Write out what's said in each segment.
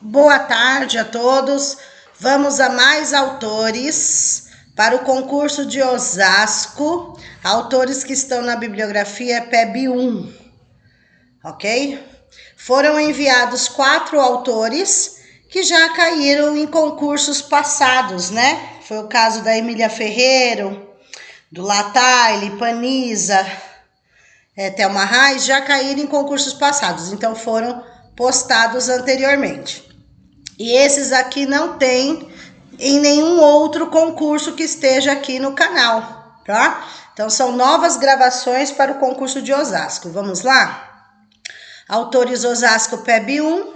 Boa tarde a todos. Vamos a mais autores para o concurso de Osasco. Autores que estão na bibliografia PEB 1, ok? Foram enviados 4 autores que já caíram em concursos passados, né? Foi o caso da Emília Ferreiro, do Lataile, Panisa, Thelma Reis, já caíram em concursos passados, então foram postados anteriormente. E esses aqui não tem em nenhum outro concurso que esteja aqui no canal, tá? Então são novas gravações para o concurso de Osasco. Vamos lá? Autores Osasco PEB 1.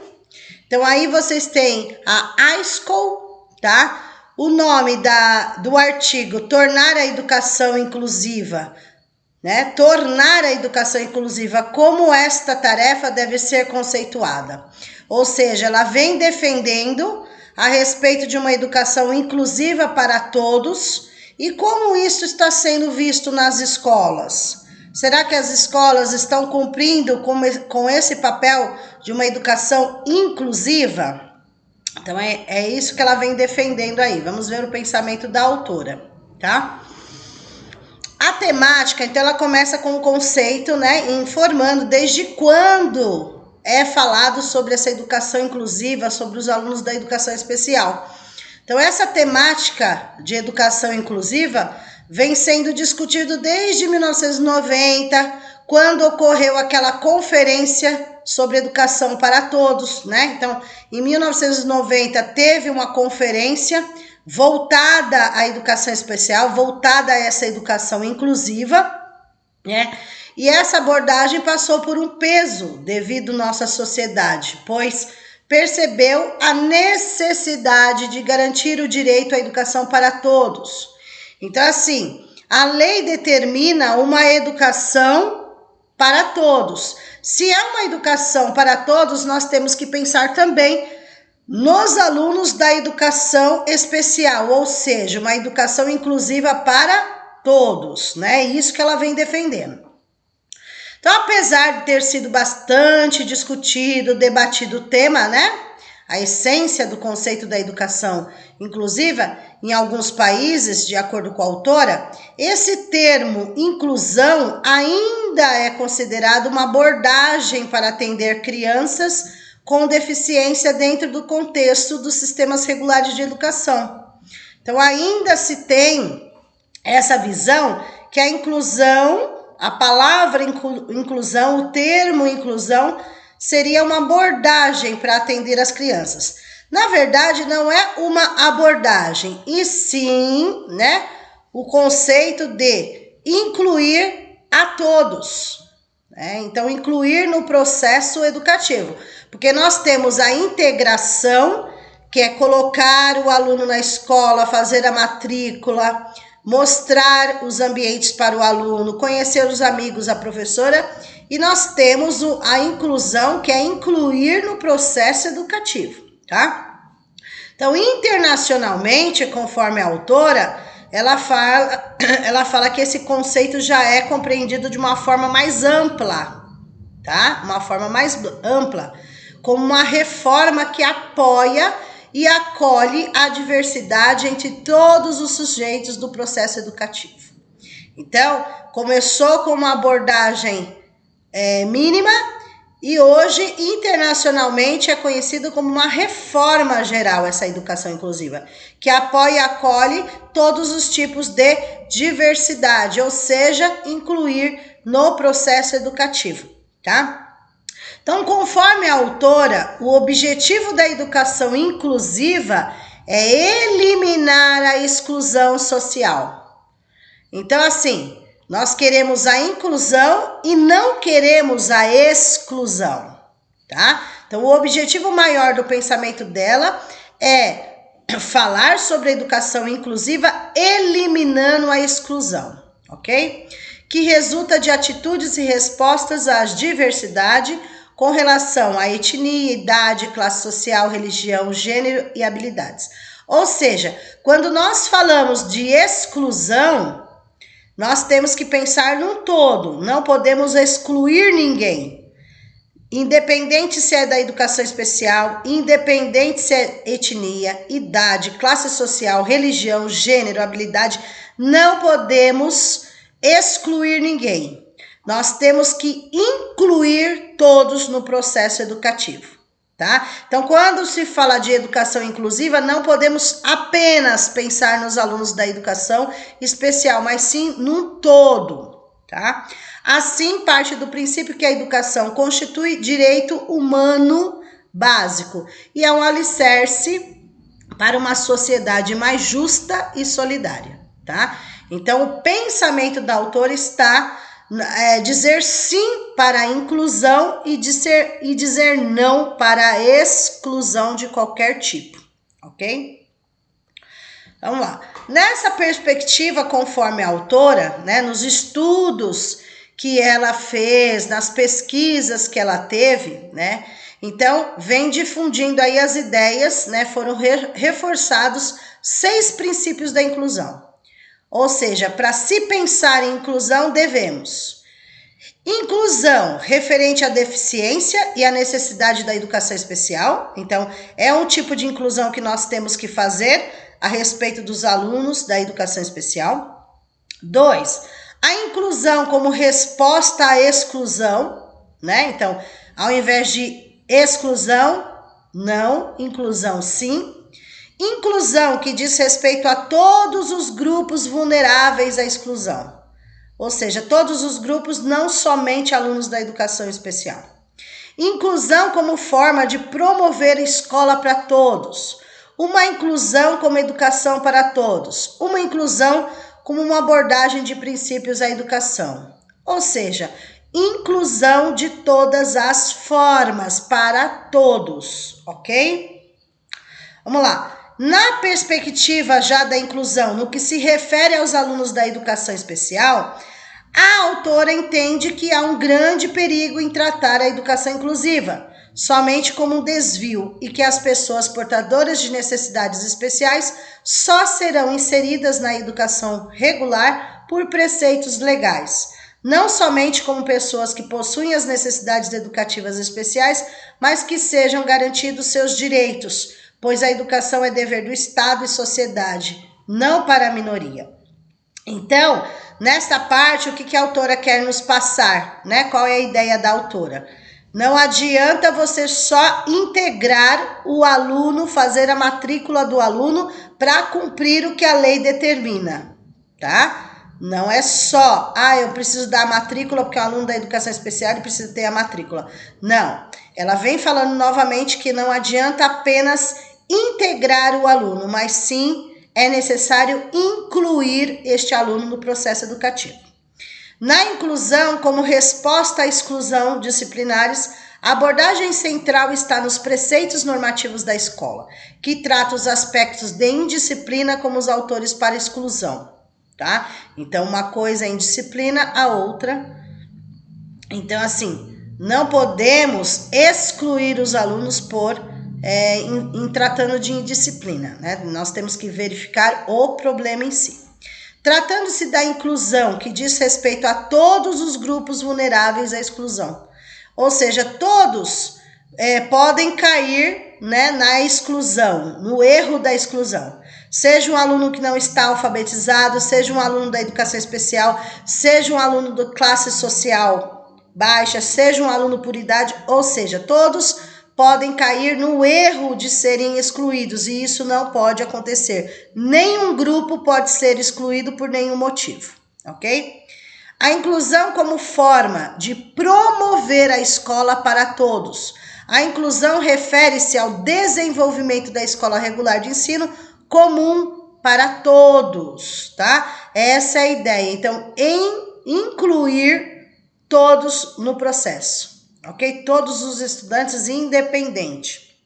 Então aí vocês têm a iSchool, tá? O nome do artigo tornar a educação inclusiva, né? Tornar a educação inclusiva, como esta tarefa deve ser conceituada. Ou seja, ela vem defendendo a respeito de uma educação inclusiva para todos e como isso está sendo visto nas escolas. Será que as escolas estão cumprindo com esse papel de uma educação inclusiva? Então é isso que ela vem defendendo aí. Vamos ver o pensamento da autora, tá? A temática, então, ela começa com um conceito, né, informando desde quando é falado sobre essa educação inclusiva, sobre os alunos da educação especial. Então, essa temática de educação inclusiva vem sendo discutido desde 1990, quando ocorreu aquela conferência sobre educação para todos, né? Então, em 1990 teve uma conferência voltada à educação especial, voltada a essa educação inclusiva, né? E essa abordagem passou por um peso devido à nossa sociedade, pois percebeu a necessidade de garantir o direito à educação para todos. Então, assim, a lei determina uma educação para todos. Se é uma educação para todos, nós temos que pensar também nos alunos da educação especial, ou seja, uma educação inclusiva para todos, né? É isso que ela vem defendendo. Então, apesar de ter sido bastante discutido, debatido o tema, né? A essência do conceito da educação inclusiva, em alguns países, de acordo com a autora, esse termo inclusão ainda é considerado uma abordagem para atender crianças com deficiência dentro do contexto dos sistemas regulares de educação. Então, ainda se tem essa visão que a inclusão, a palavra inclusão, o termo inclusão, seria uma abordagem para atender as crianças. Na verdade, não é uma abordagem, e sim, né, o conceito de incluir a todos. Então, incluir no processo educativo. Porque nós temos a integração, que é colocar o aluno na escola, fazer a matrícula, mostrar os ambientes para o aluno, conhecer os amigos, a professora. E nós temos a inclusão, que é incluir no processo educativo, tá? Então, internacionalmente, conforme a autora, ela fala que esse conceito já é compreendido de uma forma mais ampla, tá? Uma forma mais ampla, como uma reforma que apoia e acolhe a diversidade entre todos os sujeitos do processo educativo. Então, começou com uma abordagem mínima e hoje, internacionalmente, é conhecido como uma reforma geral essa educação inclusiva, que apoia e acolhe todos os tipos de diversidade, ou seja, incluir no processo educativo, tá? Então, conforme a autora, o objetivo da educação inclusiva é eliminar a exclusão social. Então, assim, nós queremos a inclusão e não queremos a exclusão, tá? Então, o objetivo maior do pensamento dela é falar sobre a educação inclusiva eliminando a exclusão, ok? Que resulta de atitudes e respostas à diversidade com relação à etnia, idade, classe social, religião, gênero e habilidades. Ou seja, quando nós falamos de exclusão, nós temos que pensar num todo, não podemos excluir ninguém. independente se é da educação especial, independente se é etnia, idade, classe social, religião, gênero, habilidade, não podemos excluir ninguém. Nós temos que incluir todos no processo educativo, tá? Então, quando se fala de educação inclusiva, não podemos apenas pensar nos alunos da educação especial, mas sim num todo, tá? Assim, parte do princípio que a educação constitui direito humano básico e é um alicerce para uma sociedade mais justa e solidária, tá? Então, o pensamento da autora está dizer sim para a inclusão e dizer não para a exclusão de qualquer tipo, ok? Vamos lá. Nessa perspectiva, conforme a autora, né, nos estudos que ela fez, nas pesquisas que ela teve, né? Então, vem difundindo aí as ideias, né? Foram reforçados 6 princípios da inclusão. Ou seja, para se pensar em inclusão, devemos inclusão referente à deficiência e à necessidade da educação especial. Então, é um tipo de inclusão que nós temos que fazer a respeito dos alunos da educação especial. 2, a inclusão como resposta à exclusão, né? Então, ao invés de exclusão, não, inclusão sim. Inclusão que diz respeito a todos os grupos vulneráveis à exclusão. Ou seja, todos os grupos, não somente alunos da educação especial. Inclusão como forma de promover a escola para todos. Uma inclusão como educação para todos. Uma inclusão como uma abordagem de princípios à educação. Ou seja, inclusão de todas as formas para todos, ok? Vamos lá. Na perspectiva já da inclusão, no que se refere aos alunos da educação especial, a autora entende que há um grande perigo em tratar a educação inclusiva somente como um desvio e que as pessoas portadoras de necessidades especiais só serão inseridas na educação regular por preceitos legais, não somente como pessoas que possuem as necessidades educativas especiais, mas que sejam garantidos seus direitos, pois a educação é dever do Estado e sociedade, não para a minoria. Então, nesta parte, o que a autora quer nos passar, né? Qual é a ideia da autora? Não adianta você só integrar o aluno, fazer a matrícula do aluno para cumprir o que a lei determina, tá? Não é só, eu preciso dar a matrícula porque o aluno da educação especial precisa ter a matrícula. Não, ela vem falando novamente que não adianta apenas integrar o aluno, mas sim é necessário incluir este aluno no processo educativo. Na inclusão, como resposta à exclusão disciplinares, a abordagem central está nos preceitos normativos da escola, que trata os aspectos de indisciplina como os autores para exclusão, tá? Então, uma coisa é indisciplina, a outra. Então, assim, não podemos excluir os alunos em tratando de indisciplina, né? Nós temos que verificar o problema em si. Tratando-se da inclusão, que diz respeito a todos os grupos vulneráveis à exclusão. Ou seja, todos podem cair, né, na exclusão, no erro da exclusão. Seja um aluno que não está alfabetizado, seja um aluno da educação especial, seja um aluno da classe social baixa, seja um aluno por idade, ou seja, todos podem cair no erro de serem excluídos e isso não pode acontecer. Nenhum grupo pode ser excluído por nenhum motivo, ok? A inclusão como forma de promover a escola para todos. A inclusão refere-se ao desenvolvimento da escola regular de ensino comum para todos, tá? Essa é a ideia. Então, incluir todos no processo. Ok? Todos os estudantes, independente.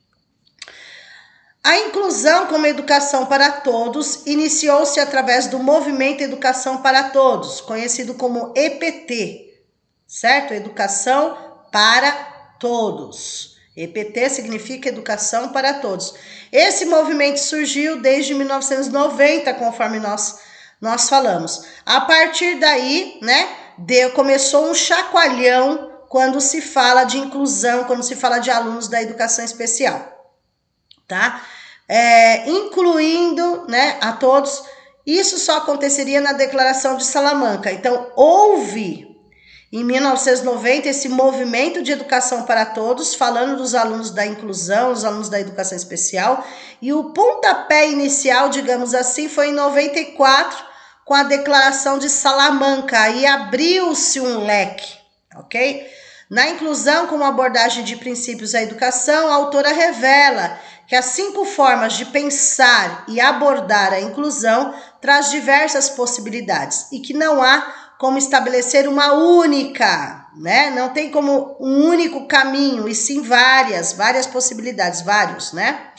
A inclusão como educação para todos iniciou-se através do movimento Educação para Todos, conhecido como EPT, certo? Educação para Todos. EPT significa Educação para Todos. Esse movimento surgiu desde 1990, conforme nós falamos. A partir daí, né, começou um chacoalhão quando se fala de inclusão, quando se fala de alunos da educação especial, tá? Incluindo, né, a todos. Isso só aconteceria na Declaração de Salamanca. Então, houve, em 1990, esse movimento de educação para todos, falando dos alunos da inclusão, os alunos da educação especial, e o pontapé inicial, digamos assim, foi em 94, com a Declaração de Salamanca. Aí abriu-se um leque, ok? Na inclusão, como abordagem de princípios da educação, a autora revela que as 5 formas de pensar e abordar a inclusão traz diversas possibilidades e que não há como estabelecer uma única, né? Não tem como um único caminho, e sim várias possibilidades, vários, né?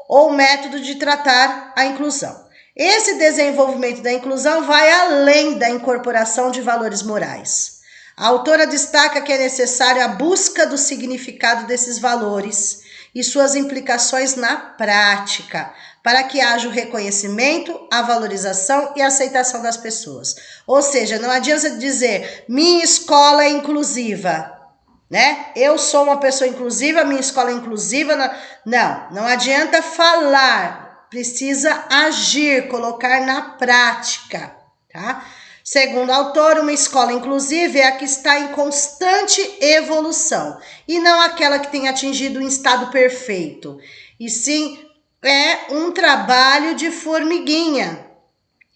Ou método de tratar a inclusão. Esse desenvolvimento da inclusão vai além da incorporação de valores morais. A autora destaca que é necessária a busca do significado desses valores e suas implicações na prática, para que haja o reconhecimento, a valorização e a aceitação das pessoas. Ou seja, não adianta dizer, minha escola é inclusiva, né? Eu sou uma pessoa inclusiva, minha escola é inclusiva. Não adianta falar, precisa agir, colocar na prática, tá? Segundo a autora, uma escola inclusiva é a que está em constante evolução e não aquela que tem atingido um estado perfeito. E sim, é um trabalho de formiguinha,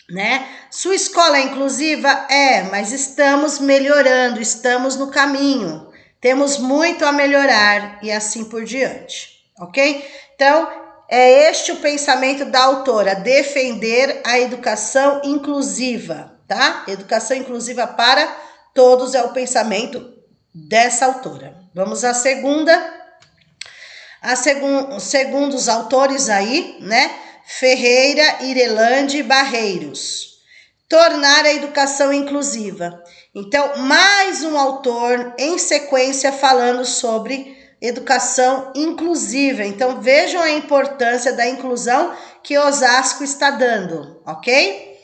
né? Sua escola é inclusiva? Mas estamos melhorando, estamos no caminho. Temos muito a melhorar e assim por diante, ok? Então, é este o pensamento da autora, defender a educação inclusiva, tá? Educação inclusiva para todos é o pensamento dessa autora. Vamos à segunda. Segundo os autores aí, né? Ferreira, Irelande e Barreiros. Tornar a educação inclusiva. Então, mais um autor em sequência falando sobre educação inclusiva. Então, vejam a importância da inclusão que Osasco está dando, ok?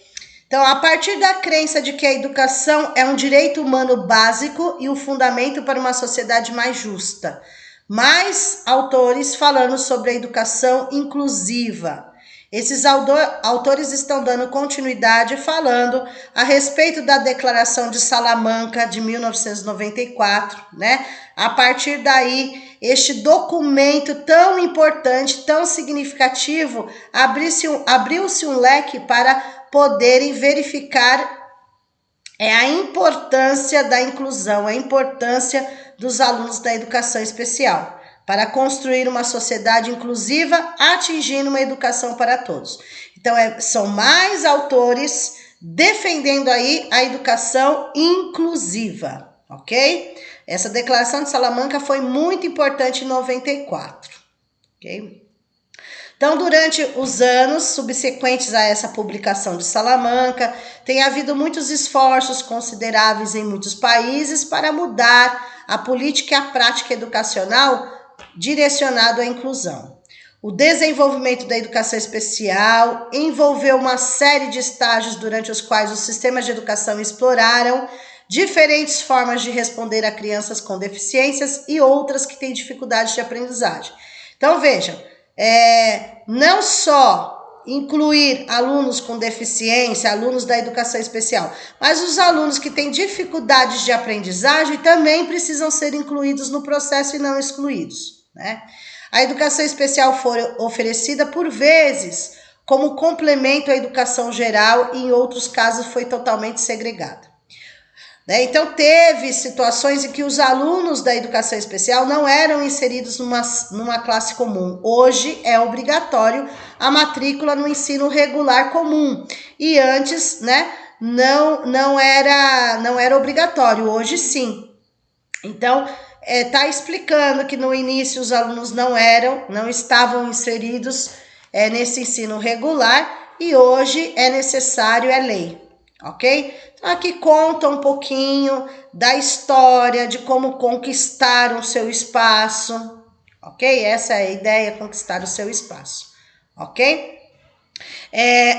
Então, a partir da crença de que a educação é um direito humano básico e o fundamento para uma sociedade mais justa. Mais autores falando sobre a educação inclusiva. Esses autores estão dando continuidade falando a respeito da Declaração de Salamanca de 1994, né? A partir daí, este documento tão importante, tão significativo, abriu-se um leque para poderem verificar a importância da inclusão, a importância dos alunos da educação especial, para construir uma sociedade inclusiva, atingindo uma educação para todos. Então, são mais autores defendendo aí a educação inclusiva, ok? Essa Declaração de Salamanca foi muito importante em 94, ok? Então, durante os anos subsequentes a essa publicação de Salamanca, tem havido muitos esforços consideráveis em muitos países para mudar a política e a prática educacional direcionado à inclusão. O desenvolvimento da educação especial envolveu uma série de estágios durante os quais os sistemas de educação exploraram diferentes formas de responder a crianças com deficiências e outras que têm dificuldades de aprendizagem. Então, vejam, não só incluir alunos com deficiência, alunos da educação especial, mas os alunos que têm dificuldades de aprendizagem também precisam ser incluídos no processo e não excluídos, né? A educação especial foi oferecida por vezes como complemento à educação geral e em outros casos foi totalmente segregada. Então, teve situações em que os alunos da educação especial não eram inseridos numa classe comum. Hoje é obrigatório a matrícula no ensino regular comum. E antes, né, não era obrigatório, hoje sim. Então, está explicando que no início os alunos não estavam inseridos nesse ensino regular e hoje é necessário, é lei, ok? Então, aqui conta um pouquinho da história, de como conquistaram o seu espaço, ok? Essa é a ideia, conquistar o seu espaço, ok?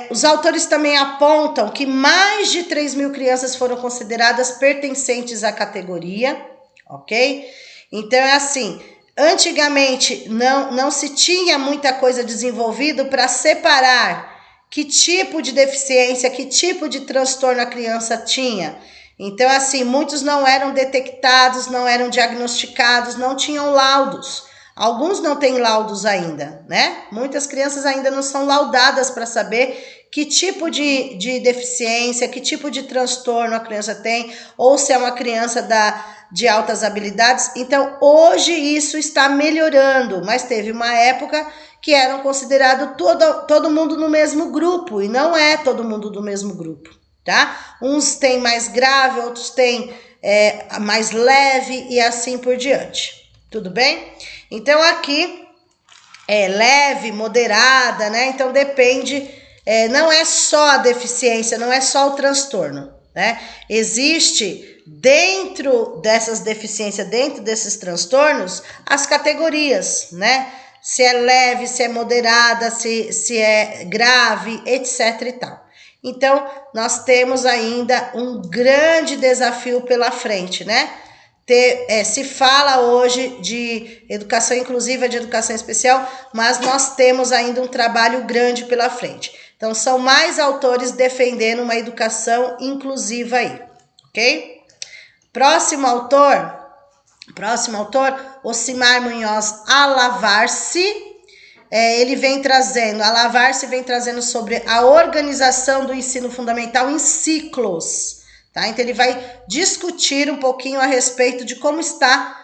Os autores também apontam que mais de 3.000 crianças foram consideradas pertencentes à categoria, ok? Então é assim, antigamente não se tinha muita coisa desenvolvido para separar que tipo de deficiência, que tipo de transtorno a criança tinha. Então assim, muitos não eram detectados, não eram diagnosticados, não tinham laudos. Alguns não têm laudos ainda, né? Muitas crianças ainda não são laudadas para saber que tipo de deficiência, que tipo de transtorno a criança tem, ou se é uma criança de altas habilidades. Então, hoje isso está melhorando, mas teve uma época que eram considerados todo mundo no mesmo grupo, e não é todo mundo do mesmo grupo, tá? Uns têm mais grave, outros têm mais leve e assim por diante. Tudo bem? Então, aqui é leve, moderada, né? Então, depende, não é só a deficiência, não é só o transtorno, né? Existe dentro dessas deficiências, dentro desses transtornos, as categorias, né? Se é leve, se é moderada, se é grave, etc e tal. Então, nós temos ainda um grande desafio pela frente, né? Se fala hoje de educação inclusiva, de educação especial, mas nós temos ainda um trabalho grande pela frente. Então, são mais autores defendendo uma educação inclusiva aí, ok? Próximo autor, Ocimar Munhoz Alavarce. Ele vem trazendo, Alavarce vem trazendo sobre a organização do ensino fundamental em ciclos. Tá? Então, ele vai discutir um pouquinho a respeito de como está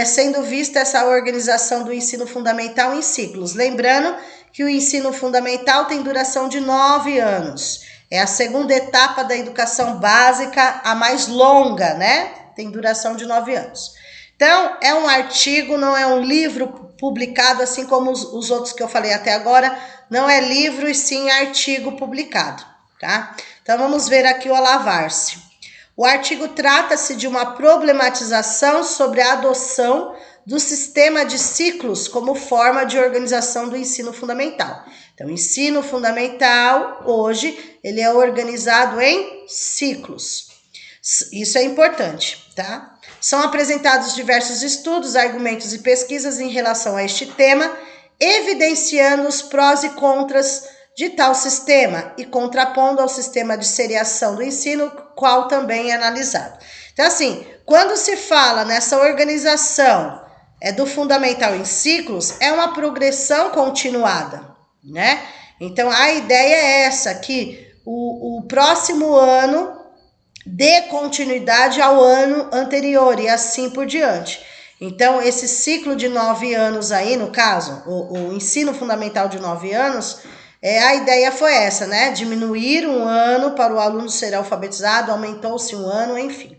sendo vista essa organização do ensino fundamental em ciclos. Lembrando que o ensino fundamental tem duração de 9 anos. É a segunda etapa da educação básica, a mais longa, né? Tem duração de 9 anos. Então, é um artigo, não é um livro publicado, assim como os outros que eu falei até agora. Não é livro e sim artigo publicado, tá? Então, vamos ver aqui o Alavarce. O artigo trata-se de uma problematização sobre a adoção do sistema de ciclos como forma de organização do ensino fundamental. Então, o ensino fundamental, hoje, ele é organizado em ciclos. Isso é importante, tá? São apresentados diversos estudos, argumentos e pesquisas em relação a este tema, evidenciando os prós e contras de tal sistema e contrapondo ao sistema de seriação do ensino, qual também é analisado. Então, assim, quando se fala nessa organização do fundamental em ciclos, é uma progressão continuada, né? Então, a ideia é essa, que o próximo ano dê continuidade ao ano anterior e assim por diante. Então, esse ciclo de 9 anos aí, no caso, o ensino fundamental de 9 anos, a ideia foi essa, né? Diminuir um ano para o aluno ser alfabetizado, aumentou-se um ano, enfim.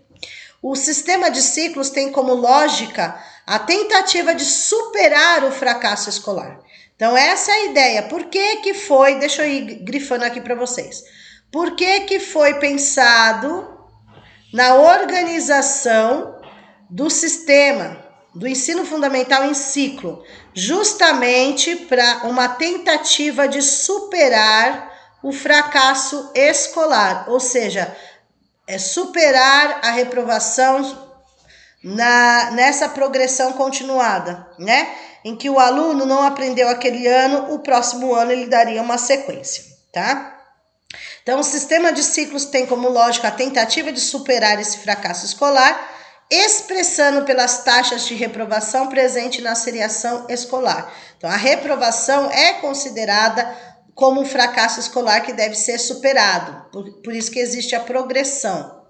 O sistema de ciclos tem como lógica a tentativa de superar o fracasso escolar. Então, essa é a ideia. Por que foi, deixa eu ir grifando aqui para vocês. Por que foi pensado na organização do sistema do ensino fundamental em ciclo, justamente para uma tentativa de superar o fracasso escolar, ou seja, superar a reprovação nessa progressão continuada, né? Em que o aluno não aprendeu aquele ano, o próximo ano ele daria uma sequência, tá? Então, o sistema de ciclos tem como lógica a tentativa de superar esse fracasso escolar, expressando pelas taxas de reprovação presente na seriação escolar. Então, a reprovação é considerada como um fracasso escolar que deve ser superado, por isso que existe a progressão.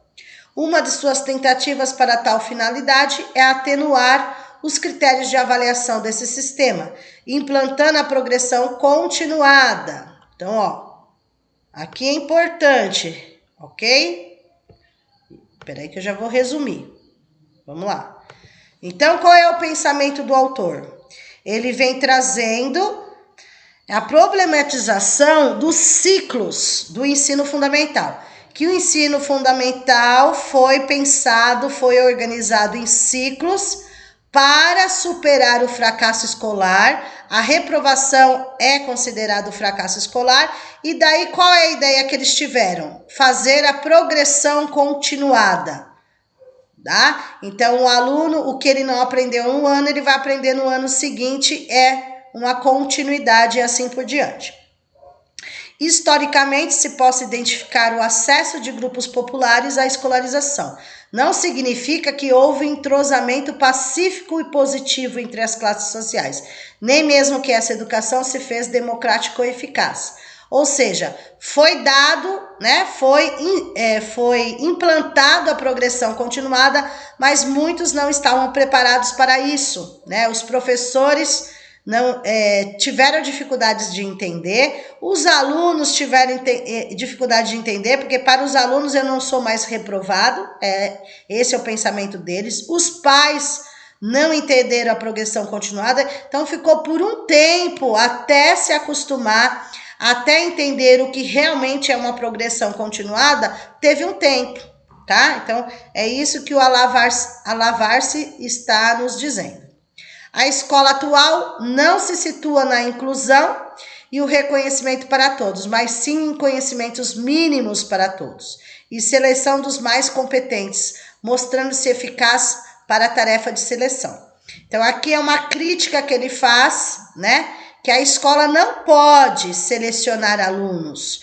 Uma de suas tentativas para tal finalidade é atenuar os critérios de avaliação desse sistema, implantando a progressão continuada. Então, ó, aqui é importante, ok? Espera aí que eu já vou resumir. Vamos lá. Então, qual é o pensamento do autor? Ele vem trazendo a problematização dos ciclos do ensino fundamental. Que o ensino fundamental foi pensado, foi organizado em ciclos para superar o fracasso escolar. A reprovação é considerado fracasso escolar. E daí qual é a ideia que eles tiveram? Fazer a progressão continuada. tá? Então, o aluno, o que ele não aprendeu um ano, ele vai aprender no ano seguinte, é uma continuidade e assim por diante. Historicamente, se possa identificar o acesso de grupos populares à escolarização. Não significa que houve entrosamento pacífico e positivo entre as classes sociais, nem mesmo que essa educação se fez democrática ou eficaz. Ou seja, foi dado, né, foi implantado a progressão continuada, mas muitos não estavam preparados para isso, né? Os professores não tiveram dificuldades de entender, os alunos tiveram dificuldade de entender, porque para os alunos eu não sou mais reprovado, esse é o pensamento deles, os pais não entenderam a progressão continuada, então ficou por um tempo até se acostumar, até entender o que realmente é uma progressão continuada, teve um tempo, tá? Então é isso que o Alavarse está nos dizendo. A escola atual não se situa na inclusão e o reconhecimento para todos, mas sim em conhecimentos mínimos para todos e seleção dos mais competentes, mostrando-se eficaz para a tarefa de seleção. Então, aqui é uma crítica que ele faz, né? Que a escola não pode selecionar alunos.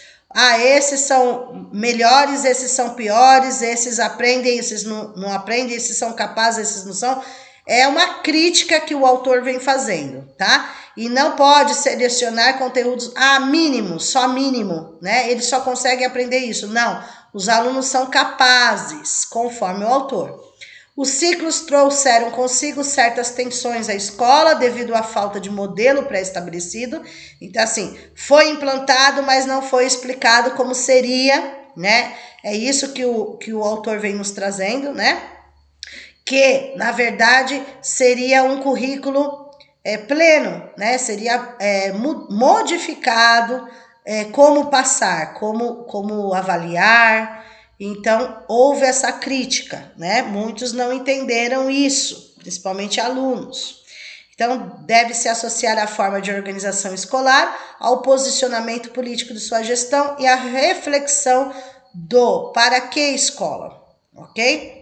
Esses são melhores, esses são piores, esses aprendem, esses não aprendem, esses são capazes, esses não são. É uma crítica que o autor vem fazendo, tá? E não pode selecionar conteúdos mínimos, só mínimo, né? Eles só conseguem aprender isso. Não, os alunos são capazes, conforme o autor. Os ciclos trouxeram consigo certas tensões à escola devido à falta de modelo pré-estabelecido. Então, assim, foi implantado, mas não foi explicado como seria, né? É isso que o autor vem nos trazendo, né? Que, na verdade, seria um currículo pleno, né? Seria modificado, como passar, como avaliar. Então, houve essa crítica, né? Muitos não entenderam isso, principalmente alunos. Então, deve-se associar a forma de organização escolar ao posicionamento político de sua gestão e à reflexão do para que escola, ok?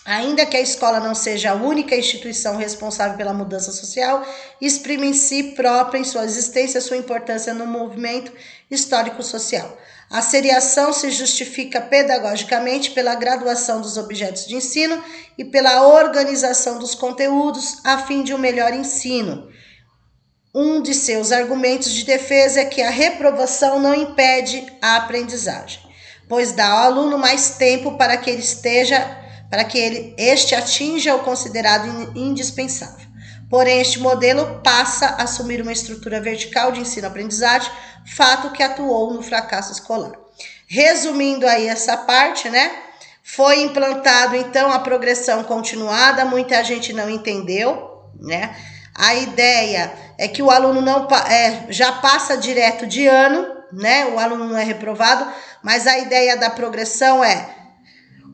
Ainda que a escola não seja a única instituição responsável pela mudança social, exprime em si própria, em sua existência, sua importância no movimento histórico-social. A seriação se justifica pedagogicamente pela graduação dos objetos de ensino e pela organização dos conteúdos a fim de um melhor ensino. Um de seus argumentos de defesa é que a reprovação não impede a aprendizagem, pois dá ao aluno mais tempo para que este atinja o considerado indispensável. Porém, este modelo passa a assumir uma estrutura vertical de ensino-aprendizagem, fato que atuou no fracasso escolar. Resumindo aí essa parte, né? Foi implantado, então, a progressão continuada, muita gente não entendeu, né? A ideia é que o aluno já passa direto de ano, né? O aluno não é reprovado, mas a ideia da progressão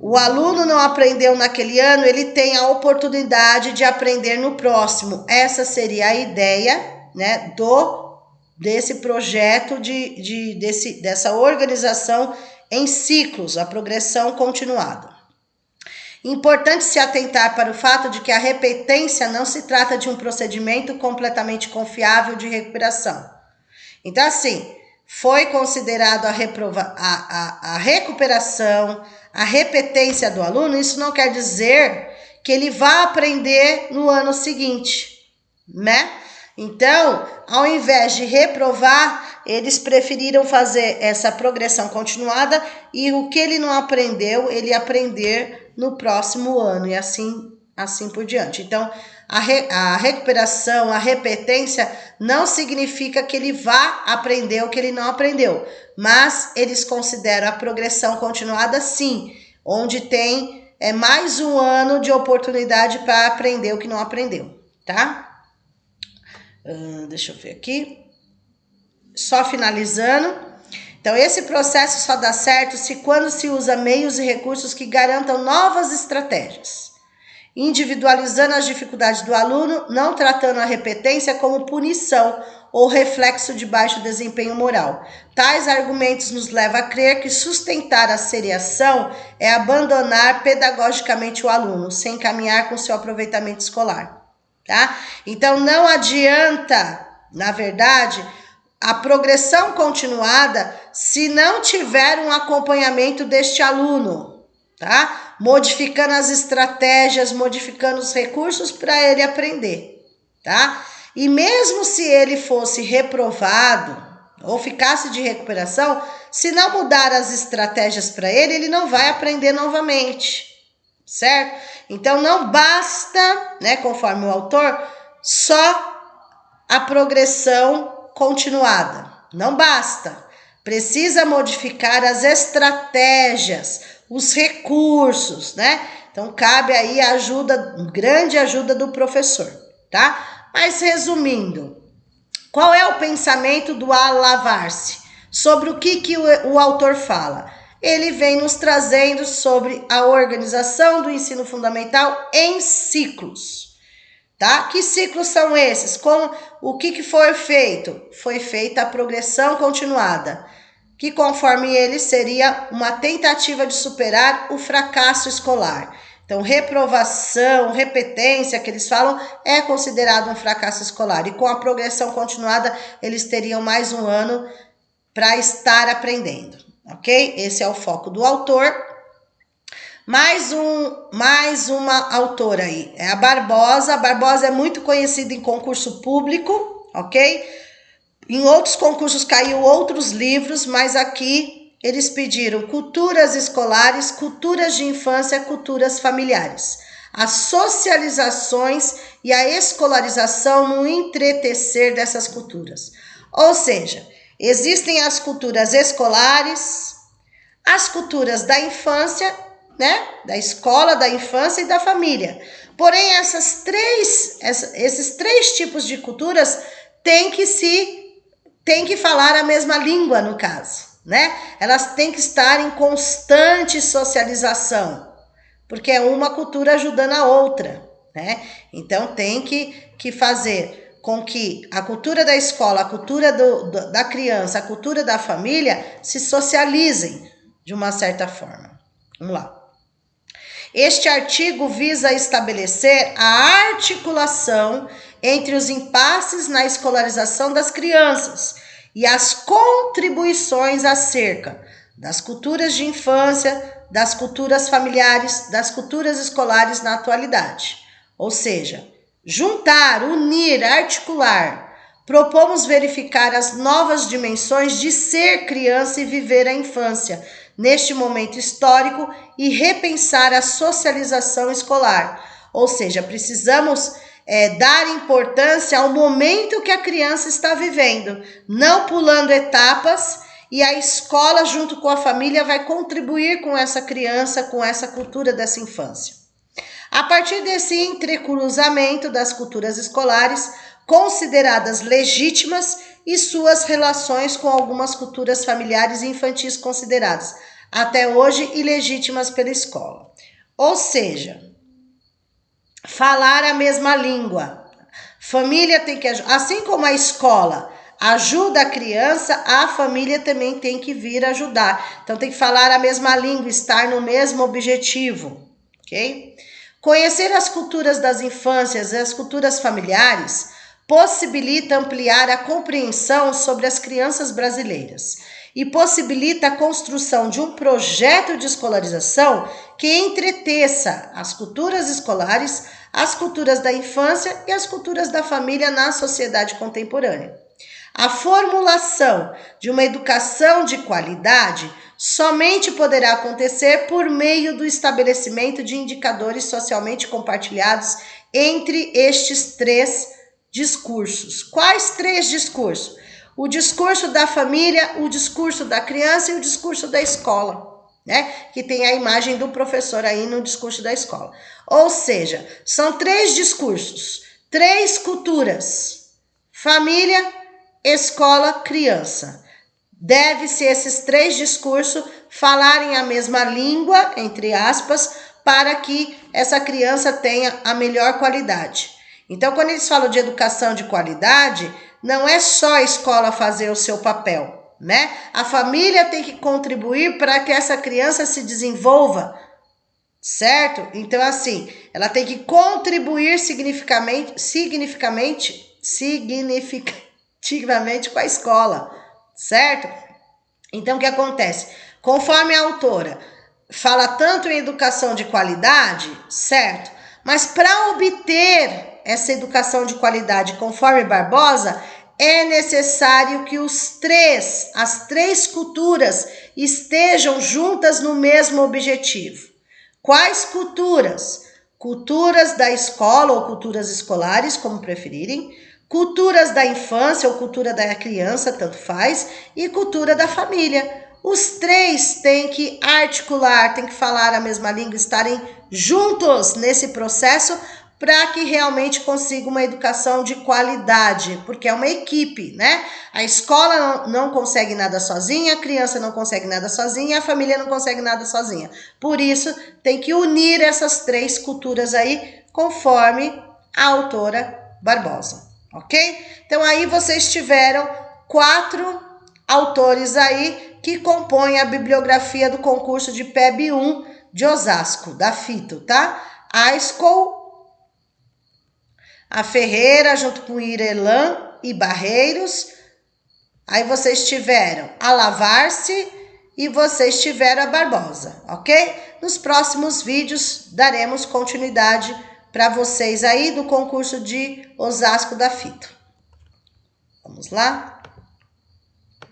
o aluno não aprendeu naquele ano, ele tem a oportunidade de aprender no próximo. Essa seria a ideia, né, desse projeto, dessa organização em ciclos, a progressão continuada. Importante se atentar para o fato de que a repetência não se trata de um procedimento completamente confiável de recuperação. Então, assim, foi considerado a recuperação, a repetência do aluno, isso não quer dizer que ele vá aprender no ano seguinte, né? Então, ao invés de reprovar, eles preferiram fazer essa progressão continuada e o que ele não aprendeu, ele aprender no próximo ano e assim por diante. Então, a recuperação, a repetência não significa que ele vá aprender o que ele não aprendeu, mas eles consideram a progressão continuada sim, onde tem mais um ano de oportunidade para aprender o que não aprendeu, tá? Deixa eu ver aqui. Só finalizando. Então, esse processo só dá certo quando se usa meios e recursos que garantam novas estratégias. individualizando as dificuldades do aluno, não tratando a repetência como punição ou reflexo de baixo desempenho moral. Tais argumentos nos levam a crer que sustentar a seriação é abandonar pedagogicamente o aluno, sem caminhar com seu aproveitamento escolar. Tá? Então, não adianta, na verdade, a progressão continuada se não tiver um acompanhamento deste aluno, tá? Modificando as estratégias, modificando os recursos para ele aprender, tá? E mesmo se ele fosse reprovado ou ficasse de recuperação, se não mudar as estratégias para ele, ele não vai aprender novamente, certo? Então não basta, né, conforme o autor, só a progressão continuada. Não basta. Precisa modificar as estratégias, os recursos, né? Então cabe aí a ajuda, grande ajuda do professor, tá? Mas resumindo, qual é o pensamento do Al-Lavarsi? Sobre o que o autor fala? Ele vem nos trazendo sobre a organização do ensino fundamental em ciclos. Tá? Que ciclos são esses? O que foi feito? Foi feita a progressão continuada, que conforme ele seria uma tentativa de superar o fracasso escolar. Então, reprovação, repetência, que eles falam, é considerado um fracasso escolar. E com a progressão continuada, eles teriam mais um ano para estar aprendendo, ok? Esse é o foco do autor. Mais uma autora aí, é a Barbosa. A Barbosa é muito conhecida em concurso público, ok? Em outros concursos caiu outros livros, mas aqui eles pediram culturas escolares, culturas de infância, culturas familiares. As socializações e a escolarização no entretecer dessas culturas. Ou seja, existem as culturas escolares, as culturas da infância, né? Da escola, da infância e da família. Porém, esses três tipos de culturas têm que falar a mesma língua, no caso, né? Elas têm que estar em constante socialização, porque é uma cultura ajudando a outra, né? Então, tem que fazer com que a cultura da escola, a cultura da criança, a cultura da família se socializem de uma certa forma. Vamos lá. Este artigo visa estabelecer a articulação entre os impasses na escolarização das crianças e as contribuições acerca das culturas de infância, das culturas familiares, das culturas escolares na atualidade. Ou seja, juntar, unir, articular. Propomos verificar as novas dimensões de ser criança e viver a infância neste momento histórico e repensar a socialização escolar. Ou seja, precisamos dar importância ao momento que a criança está vivendo, não pulando etapas, e a escola junto com a família vai contribuir com essa criança, com essa cultura dessa infância. A partir desse entrecruzamento das culturas escolares, consideradas legítimas, e suas relações com algumas culturas familiares e infantis consideradas até hoje ilegítimas pela escola. Ou seja, falar a mesma língua. Família tem que, assim como a escola ajuda a criança, a família também tem que vir ajudar. Então tem que falar a mesma língua, estar no mesmo objetivo, ok? Conhecer as culturas das infâncias e as culturas familiares possibilita ampliar a compreensão sobre as crianças brasileiras e possibilita a construção de um projeto de escolarização que entreteça as culturas escolares, as culturas da infância e as culturas da família na sociedade contemporânea. A formulação de uma educação de qualidade somente poderá acontecer por meio do estabelecimento de indicadores socialmente compartilhados entre estes três discursos. Quais três discursos? O discurso da família, o discurso da criança e o discurso da escola, né? Que tem a imagem do professor aí no discurso da escola. Ou seja, são três discursos, três culturas: família, escola, criança. Deve-se esses três discursos falarem a mesma língua, entre aspas, para que essa criança tenha a melhor qualidade. Então, quando eles falam de educação de qualidade, não é só a escola fazer o seu papel, né? A família tem que contribuir para que essa criança se desenvolva, certo? Então, assim, ela tem que contribuir significativamente com a escola, certo? Então, o que acontece? Conforme a autora fala tanto em educação de qualidade, certo? Mas para obter essa educação de qualidade conforme Barbosa, é necessário que as três culturas estejam juntas no mesmo objetivo. Quais culturas? Culturas da escola ou culturas escolares, como preferirem, culturas da infância ou cultura da criança, tanto faz, e cultura da família. Os três têm que articular, têm que falar a mesma língua, estarem juntos nesse processo para que realmente consiga uma educação de qualidade, porque é uma equipe, né? A escola não consegue nada sozinha, a criança não consegue nada sozinha, a família não consegue nada sozinha. Por isso, tem que unir essas três culturas aí, conforme a autora Barbosa, ok? Então, aí vocês tiveram 4 autores aí que compõem a bibliografia do concurso de PEB 1 de Osasco, da FITO, tá? Aiscol, a Ferreira, junto com Irelan e Barreiros. Aí vocês tiveram a Lavarce e vocês tiveram a Barbosa, ok? Nos próximos vídeos daremos continuidade para vocês aí do concurso de Osasco da FITO. Vamos lá?